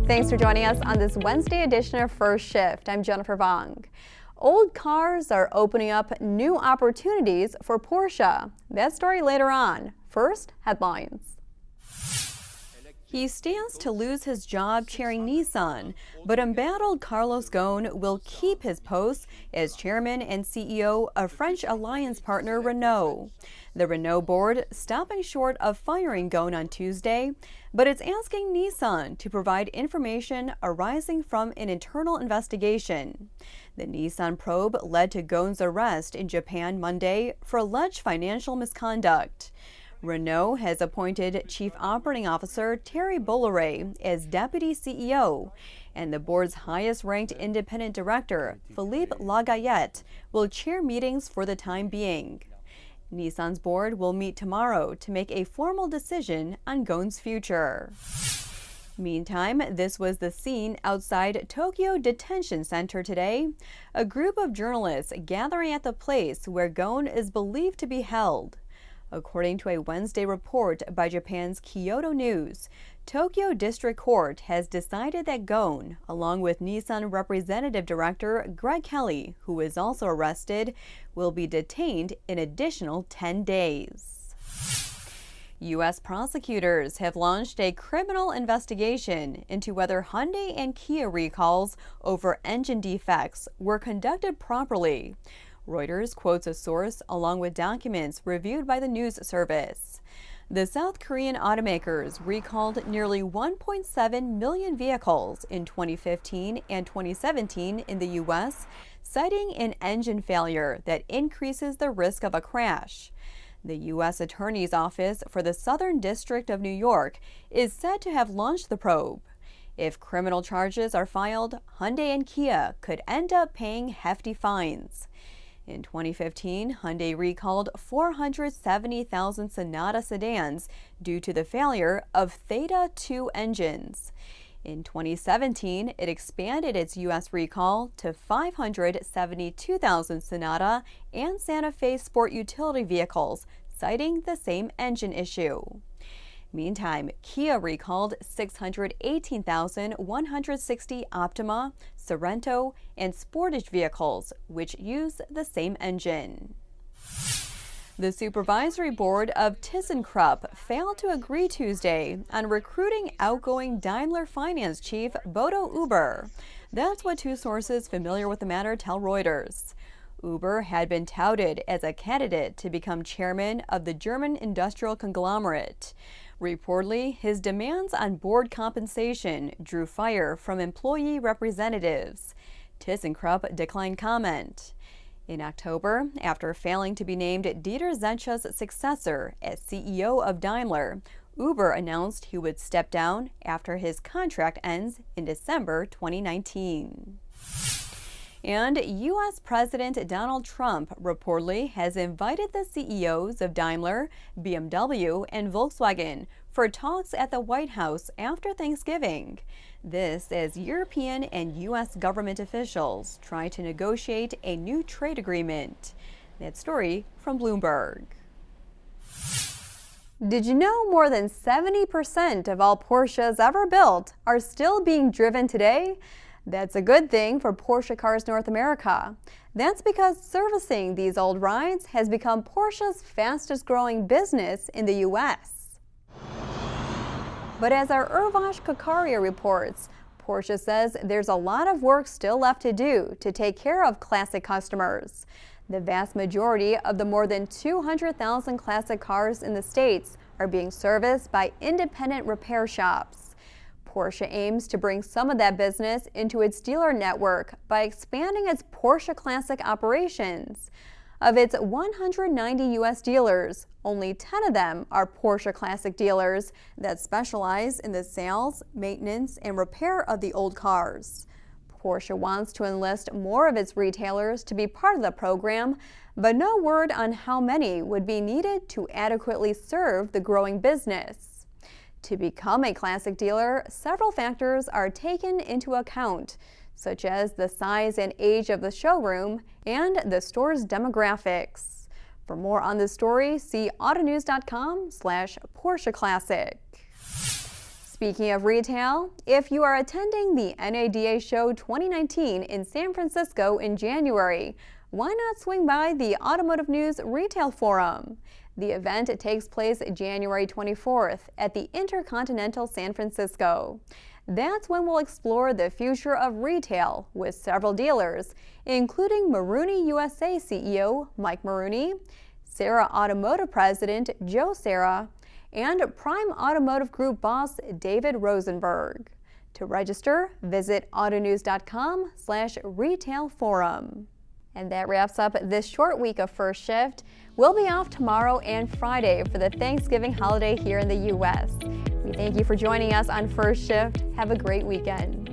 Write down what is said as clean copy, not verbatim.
Thanks for joining us on this Wednesday edition of First Shift. I'm Jennifer Vong. Old cars are opening up new opportunities for Porsche. That story later on. First, headlines. He stands to lose his job chairing Nissan, but embattled Carlos Ghosn will keep his post as chairman and CEO of French alliance partner Renault. The Renault board stopping short of firing Ghosn on Tuesday, but it's asking Nissan to provide information arising from an internal investigation. The Nissan probe led to Ghosn's arrest in Japan Monday for alleged financial misconduct. Renault has appointed Chief Operating Officer Thierry Bolloré as Deputy CEO, and the board's highest-ranked independent director, Philippe Lagayette, will chair meetings for the time being. Nissan's board will meet tomorrow to make a formal decision on Ghosn's future. Meantime, this was the scene outside Tokyo Detention Center today. A group of journalists gathering at the place where Ghosn is believed to be held. According to a Wednesday report by Japan's Kyodo News, Tokyo District Court has decided that Ghosn, along with Nissan Representative Director Greg Kelly, who is also arrested, will be detained an additional 10 days. U.S. prosecutors have launched a criminal investigation into whether Hyundai and Kia recalls over engine defects were conducted properly. Reuters quotes a source along with documents reviewed by the news service. The South Korean automakers recalled nearly 1.7 million vehicles in 2015 and 2017 in the U.S., citing an engine failure that increases the risk of a crash. The U.S. Attorney's Office for the Southern District of New York is said to have launched the probe. If criminal charges are filed, Hyundai and Kia could end up paying hefty fines. In 2015, Hyundai recalled 470,000 Sonata sedans due to the failure of Theta 2 engines. In 2017, it expanded its U.S. recall to 572,000 Sonata and Santa Fe sport utility vehicles, citing the same engine issue. Meantime, Kia recalled 618,160 Optima, Sorento, and Sportage vehicles, which use the same engine. The supervisory board of ThyssenKrupp failed to agree Tuesday on recruiting outgoing Daimler finance chief Bodo Uber. That's what two sources familiar with the matter tell Reuters. Uber had been touted as a candidate to become chairman of the German industrial conglomerate. Reportedly, his demands on board compensation drew fire from employee representatives. ThyssenKrupp declined comment. In October, after failing to be named Dieter Zetscha's successor as CEO of Daimler, Uber announced he would step down after his contract ends in December 2019. And U.S. President Donald Trump reportedly has invited the CEOs of Daimler, BMW, and Volkswagen for talks at the White House after Thanksgiving. This as European and U.S. government officials try to negotiate a new trade agreement. That story from Bloomberg. Did you know more than 70% of all Porsches ever built are still being driven today? That's a good thing for Porsche Cars North America. That's because servicing these old rides has become Porsche's fastest growing business in the U.S. But as our Urvash Kakaria reports, Porsche says there's a lot of work still left to do to take care of classic customers. The vast majority of the more than 200,000 classic cars in the States are being serviced by independent repair shops. Porsche aims to bring some of that business into its dealer network by expanding its Porsche Classic operations. Of its 190 U.S. dealers, only 10 of them are Porsche Classic dealers that specialize in the sales, maintenance, and repair of the old cars. Porsche wants to enlist more of its retailers to be part of the program, but no word on how many would be needed to adequately serve the growing business. To become a classic dealer, several factors are taken into account, such as the size and age of the showroom and the store's demographics. For more on this story, see autonews.com/Porsche Classic. Speaking of retail, if you are attending the NADA Show 2019 in San Francisco in January, why not swing by the Automotive News Retail Forum? The event takes place January 24th at the Intercontinental San Francisco. That's when we'll explore the future of retail with several dealers, including Maroney USA CEO Mike Maroney, Serra Automotive President Joe Serra, and Prime Automotive Group boss David Rosenberg. To register, visit autonews.com/retailforum. And that wraps up this short week of First Shift. We'll be off tomorrow and Friday for the Thanksgiving holiday here in the U.S. We thank you for joining us on First Shift. Have a great weekend.